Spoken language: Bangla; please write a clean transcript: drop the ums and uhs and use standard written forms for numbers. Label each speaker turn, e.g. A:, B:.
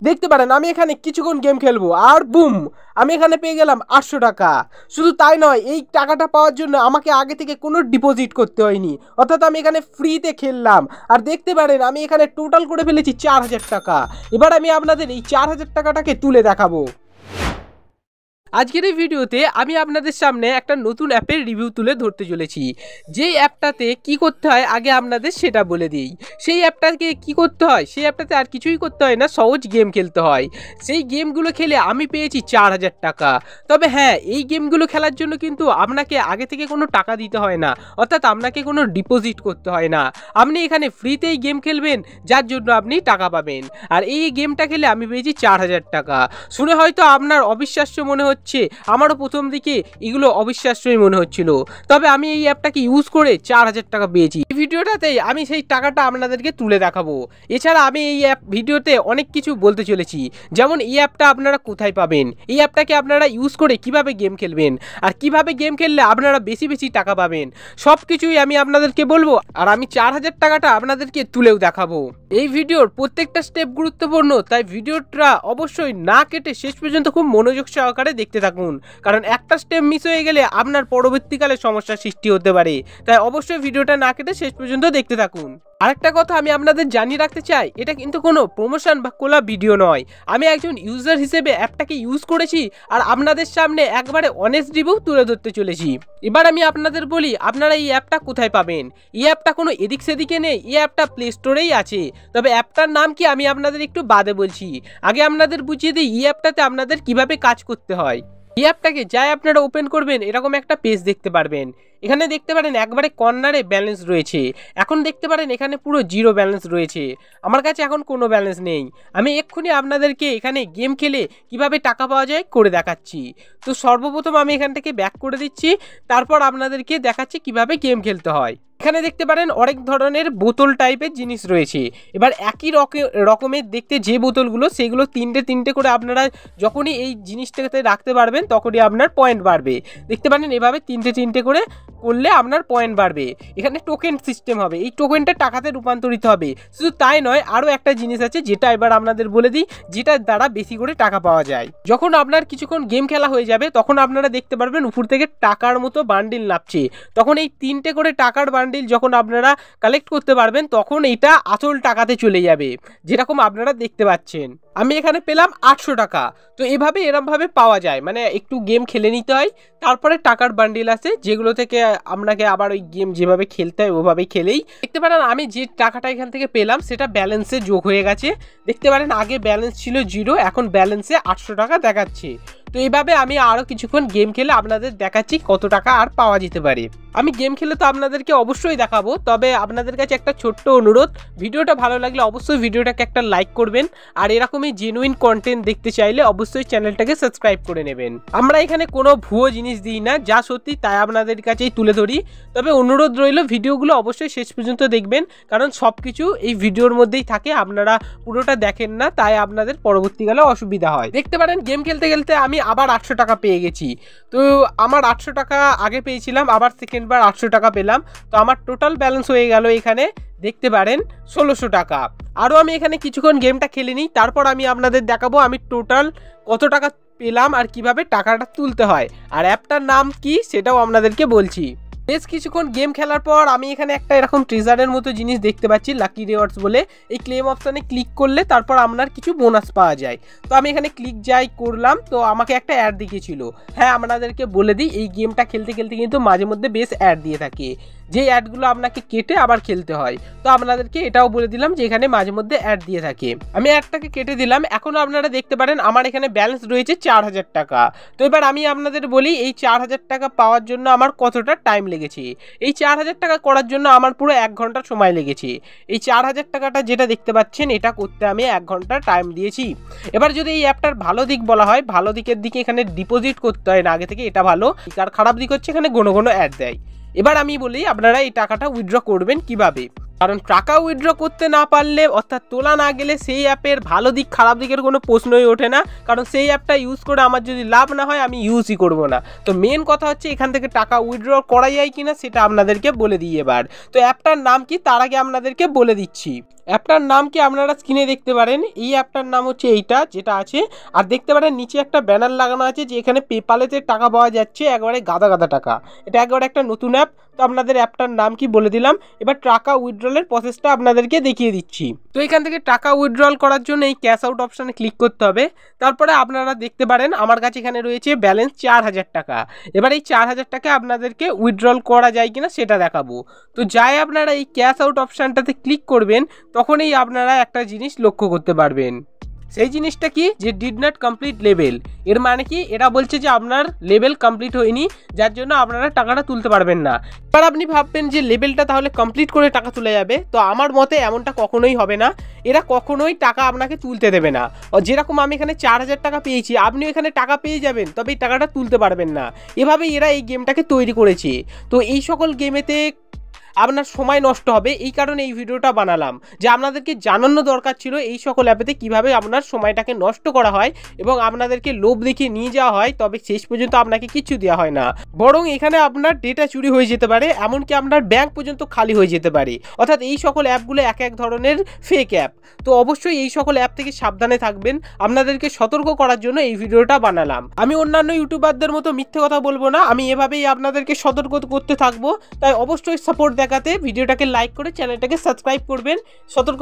A: দেখতে পারেন আমি এখানে কিছুক্ষণ গেম খেলবো আর বুম, আমি এখানে পেয়ে গেলাম 800 টাকা। শুধু তাই নয়, এই টাকাটা পাওয়ার জন্য আমাকে আগে থেকে কোনো ডিপোজিট করতে হয়নি, অর্থাৎ আমি এখানে ফ্রিতে খেললাম। আর দেখতে পারেন আমি এখানে টোটাল করে ফেলেছি 4000 টাকা। এবার আমি আপনাদের এই 4000 টাকাটাকে তুলে দেখাবো। আজকের এই ভিডিওতে আমি আপনাদের সামনে একটা নতুন অ্যাপের রিভিউ তুলে ধরতে চলেছি। যেই অ্যাপটাতে কি করতে হয় আগে আপনাদের সেটা বলে দিই। সেই অ্যাপটাকে কি করতে হয়, সেই অ্যাপটাতে আর কিছুই করতে হয় না, সহজ গেম খেলতে হয়। সেই গেমগুলো খেলে আমি পেয়েছি 4000 টাকা। তবে হ্যাঁ, এই গেমগুলো খেলার জন্য কিন্তু আপনাকে আগে থেকে কোনো টাকা দিতে হয় না, অর্থাৎ আপনাকে কোনো ডিপোজিট করতে হয় না। আপনি এখানে ফ্রিতেই গেম খেলবেন, যার জন্য আপনি টাকা পাবেন। আর এই গেমটা খেলে আমি পেয়েছি 4000 টাকা। শুনে হয়তো আপনার অবিশ্বাস্য মনে হচ্ছে, আমারও প্রথম দিকে এগুলো অবিশ্বাস্যই মনে হচ্ছিল, তবে আমি এই অ্যাপটাকে ইউজ করে 4000 টাকা পেয়েছি। এই ভিডিওটাতেই আমি সেই টাকাটা আপনাদেরকে তুলে দেখাবো। এছাড়া আমি এই অ্যাপ ভিডিওতে অনেক কিছু বলতে চলেছি, যেমন এই অ্যাপটা আপনারা কোথায় পাবেন, এই অ্যাপটাকে আপনারা ইউজ করে কিভাবে গেম খেলবেন, আর কিভাবে গেম খেললে আপনারা বেশি বেশি টাকা পাবেন, সব কিছুই আমি আপনাদেরকে বলবো। আর আমি 4000 টাকাটা আপনাদেরকে তুলেও দেখাবো। এই ভিডিওর প্রত্যেকটা স্টেপ গুরুত্বপূর্ণ, তাই ভিডিওটা অবশ্যই না কেটে শেষ পর্যন্ত খুব মনোযোগ সহকারে দেখতে থাকুন, কারণ একটা স্টেপ মিস হয়ে গেলে আপনার পরবর্তীকালে সমস্যার সৃষ্টি হতে পারে। তাই অবশ্যই ভিডিওটা না কেটে শেষ পর্যন্ত দেখতে থাকুন। আরেকটা কথা আমি আপনাদের জানিয়ে রাখতে চাই, এটা কিন্তু কোনো প্রমোশন বা কোলা ভিডিও নয়। আমি একজন ইউজার হিসেবে অ্যাপটাকে ইউজ করেছি আর আপনাদের সামনে একবারে অনেস্ট রিভিউ তুলে ধরতে চলেছি। এবার আমি আপনাদের বলি, আপনারা এই অ্যাপটা কোথায় পাবেন। এই অ্যাপটা কোনো এদিক সেদিকে নেই, এই অ্যাপটা প্লে স্টোরেই আছে। তবে অ্যাপটার নাম কি আমি আপনাদের একটু বাদে বলছি, আগে আপনাদের বুঝিয়ে দিই এই অ্যাপটাতে আপনাদের কিভাবে কাজ করতে হয়। এই অ্যাপটাকে যাই আপনারা ওপেন করবেন, এরকম একটা পেজ দেখতে পারবেন। এখানে দেখতে পারেন একবারে কর্নারে ব্যালেন্স রয়েছে। এখন দেখতে পারেন এখানে পুরো জিরো ব্যালেন্স রয়েছে, আমার কাছে এখন কোনো ব্যালেন্স নেই। আমি এক্ষুনি আপনাদেরকে এখানে গেম খেলে কিভাবে টাকা পাওয়া যায় করে দেখাচ্ছি। তো সর্বপ্রথম আমি এখান থেকে ব্যাক করে দিচ্ছি, তারপর আপনাদেরকে দেখাচ্ছি কিভাবে গেম খেলতে হয়। এখানে দেখতে পারেন অনেক ধরনের বোতল টাইপের জিনিস রয়েছে। এবার একই রকমের দেখতে যে বোতলগুলো, সেগুলো তিনটে তিনটে করে আপনারা যখনই এই জিনিসটাতে রাখতে পারবেন তখনই আপনার পয়েন্ট বাড়বে। দেখতে পারেন এভাবে তিনটে তিনটে করে করলে আপনার পয়েন্ট বাড়বে। এখানে টোকেন সিস্টেম হবে, এই টোকেনটা টাকাতে রূপান্তরিত হবে। শুধু তাই নয়, আরও একটা জিনিস আছে যেটা এবার আপনাদের বলে দিই, যেটার দ্বারা বেশি করে টাকা পাওয়া যায়। যখন আপনার কিছুক্ষণ গেম খেলা হয়ে যাবে তখন আপনারা দেখতে পারবেন উপর থেকে টাকার মতো বান্ডিল নামছে। তখন এই তিনটে করে টাকার বান্ডিল যখন আপনারা কালেক্ট করতে পারবেন তখন এটা আসল টাকাতে চলে যাবে, যেরকম আপনারা দেখতে পাচ্ছেন। আমি এখানে পেলাম 800 টাকা। তো এভাবে এরমভাবে পাওয়া যায়, মানে একটু গেম খেলে নিতে হয়, তারপরে টাকার বান্ডিল আছে যেগুলো থেকে আপনাকে আবার ওই গেম যেভাবে খেলতে হয় ওভাবেই খেলেই। দেখতে পারেন আমি যে টাকাটা এখান থেকে পেলাম সেটা ব্যালেন্সে যোগ হয়ে গেছে। দেখতে পারেন আগে ব্যালেন্স ছিল 0, এখন ব্যালেন্সে 800 টাকা দেখাচ্ছে। তো এইভাবে আমি আরও কিছুক্ষণ গেম খেলে আপনাদের দেখাচ্ছি কত টাকা আর পাওয়া যেতে পারে। আমি গেম খেলে তো আপনাদেরকে অবশ্যই দেখাবো, তবে আপনাদের কাছে একটা ছোট্ট অনুরোধ, ভিডিওটা ভালো লাগলে অবশ্যই ভিডিওটাকে একটা লাইক করবেন, আর এরকমই জেনুইন কন্টেন্ট দেখতে চাইলে অবশ্যই চ্যানেলটাকে সাবস্ক্রাইব করে নেবেন। আমরা এখানে কোনো ভুয়ো জিনিস দিই না, যা সত্যি তাই আপনাদের কাছেই তুলে ধরি। তবে অনুরোধ রইল ভিডিওগুলো অবশ্যই শেষ পর্যন্ত দেখবেন, কারণ সব কিছু এই ভিডিওর মধ্যেই থাকে, আপনারা পুরোটা দেখেন না, তাই আপনাদের পরবর্তীকালে অসুবিধা হয়। দেখতে পারেন গেম খেলতে খেলতে আমি আবার 800 টাকা পেয়ে গেছি। তো আমার 800 টাকা আগে পেয়েছিলাম, আবার সেকেন্ডবার 800 টাকা পেলাম। তো আমার টোটাল ব্যালেন্স হয়ে গেল এখানে দেখতে পারেন 1600 টাকা। আরও আমি এখানে কিছুক্ষণ গেমটা খেলে নিই, তারপর আমি আপনাদের দেখাবো আমি টোটাল কত টাকা পেলাম আর কিভাবে টাকাটা তুলতে হয়, আর অ্যাপটার নাম কি সেটাও আপনাদেরকে বলছি। বেশ কিছুক্ষণ গেম খেলার পর আমি এখানে একটা এরকম ট্রেজারের মতো জিনিস দেখতে পাচ্ছি, লাকি রিওয়ার্ডস বলে। এই ক্লেম অপশানে ক্লিক করলে তারপর আপনার কিছু বোনাস পাওয়া যায়। তো আমি এখানে ক্লিক যাই করলাম, তো আমাকে একটা অ্যাড দেখিয়েছিল। হ্যাঁ, আপনাদেরকে বলে দিই এই গেমটা খেলতে খেলতে কিন্তু মাঝে মধ্যে বেশ অ্যাড দিয়ে থাকে, যে অ্যাডগুলো আপনাকে কেটে আবার খেলতে হয়। তো আপনাদেরকে এটাও বলে দিলাম যে এখানে মাঝে মধ্যে অ্যাড দিয়ে থাকে। আমি অ্যাডটাকে কেটে দিলাম। এখন আপনারা দেখতে পারেন আমার এখানে ব্যালেন্স রয়েছে 4000 টাকা। তো এবার আমি আপনাদের বলি এই 4000 টাকা পাওয়ার জন্য আমার কতটা টাইম লেগেছে। এই 4000 টাকা করার জন্য আমার পুরো 1 ঘন্টা সময় লেগেছে। এই 4000 টাকাটা যেটা দেখতে পাচ্ছেন এটা করতে আমি 1 ঘন্টা টাইম দিয়েছি। এবার যদি এই অ্যাপটার ভালো দিক বলা হয়, ভালো দিকের দিকে এখানে ডিপোজিট করতে হয় না আগে থেকে, এটা ভালো। আর খারাপ দিক হচ্ছে এখানে ঘন ঘন অ্যাড দেয়। এবার আমি বলি আপনারা এই টাকাটা উইথড্র করবেন কিভাবে, কারণ টাকা উইথড্র করতে না পারলে অর্থাৎ তোলা না গেলে সেই অ্যাপের ভালো দিক খারাপ দিকের কোনো প্রশ্নই ওঠে না, কারণ সেই অ্যাপটা ইউজ করে আমার যদি লাভ না হয় আমি ইউজই করব না। তো মেন কথা হচ্ছে এখান থেকে টাকা উইথড্র করা যায় কিনা সেটা আপনাদেরকে বলে দিই এবার। তো অ্যাপটার নাম কি তার আগে আপনাদেরকে বলে দিচ্ছি। অ্যাপটার নাম কি আপনারা স্ক্রিনে দেখতে পারেন। এই অ্যাপটার নাম হচ্ছে এইটা যেটা আছে। আর দেখতে পারেন নিচে একটা ব্যানার লাগানো আছে যে এখানে পেপালেতে টাকা পাওয়া যাচ্ছে একবারে গাদা গাদা টাকা। এটা একবারে একটা নতুন অ্যাপ। তো আপনাদের অ্যাপটার নাম কি বলে দিলাম। এবার টাকা উইথড্রলের প্রসেসটা আপনাদেরকে দেখিয়ে দিচ্ছি। তো এখান থেকে টাকা উইথড্রল করার জন্য এই ক্যাশ আউট অপশানে ক্লিক করতে হবে। তারপরে আপনারা দেখতে পারেন আমার কাছে এখানে রয়েছে ব্যালেন্স 4000 টাকা। এবার এই 4000 টাকা আপনাদেরকে উইথড্রল করা যায় কিনা সেটা দেখাবো। তো যাই আপনারা এই ক্যাশ আউট অপশানটাতে ক্লিক করবেন তখনই আপনারা একটা জিনিস লক্ষ্য করতে পারবেন। সেই জিনিসটা কি, যে ডিড নট কমপ্লিট লেভেল। এর মানে কি, এরা বলছে যে আপনার লেভেল কমপ্লিট হয়নি, যার জন্য আপনারা টাকাটা তুলতে পারবেন না। এবার আপনি ভাববেন যে লেভেলটা তাহলে কমপ্লিট করে টাকা তুলে যাবে। তো আমার মতে এমনটা কখনোই হবে না। এরা কখনোই টাকা আপনাকে তুলতে দেবে না। যেরকম আমি এখানে 4000 টাকা পেয়েছি, আপনিও এখানে টাকা পেয়ে যাবেন, তবে এই টাকাটা তুলতে পারবেন না। এভাবেই এরা এই গেমটাকে তৈরি করেছে। তো এই সকল গেমেতে আপনার সময় নষ্ট হবে, এই কারণে এই ভিডিওটা বানালাম যে আপনাদেরকে জানানো দরকার ছিল এই সকল অ্যাপেতে কিভাবে আপনার সময়টাকে নষ্ট করা হয় এবং আপনাদেরকে লোভ দেখিয়ে নিয়ে যাওয়া হয়, তবে শেষ পর্যন্ত আপনাকে কিছু দেওয়া হয় না, বরং এখানে আপনার ডেটা চুরি হয়ে যেতে পারে, এমনকি আপনার ব্যাংক পর্যন্ত খালি হয়ে যেতে পারে। অর্থাৎ এই সকল অ্যাপগুলো এক এক ধরনের ফেক অ্যাপ। তো অবশ্যই এই সকল অ্যাপ থেকে সাবধানে থাকবেন। আপনাদেরকে সতর্ক করার জন্য এই ভিডিওটা বানালাম। আমি অন্যান্য ইউটিউবারদের মতো মিথ্যে কথা বলবো না, আমি এভাবেই আপনাদেরকে সতর্ক করতে থাকবো। তাই অবশ্যই সাপোর্ট দেখাতে ভিডিওটাকে লাইক করে চ্যানেলটাকে সাবস্ক্রাইব করবেন। সতর্ক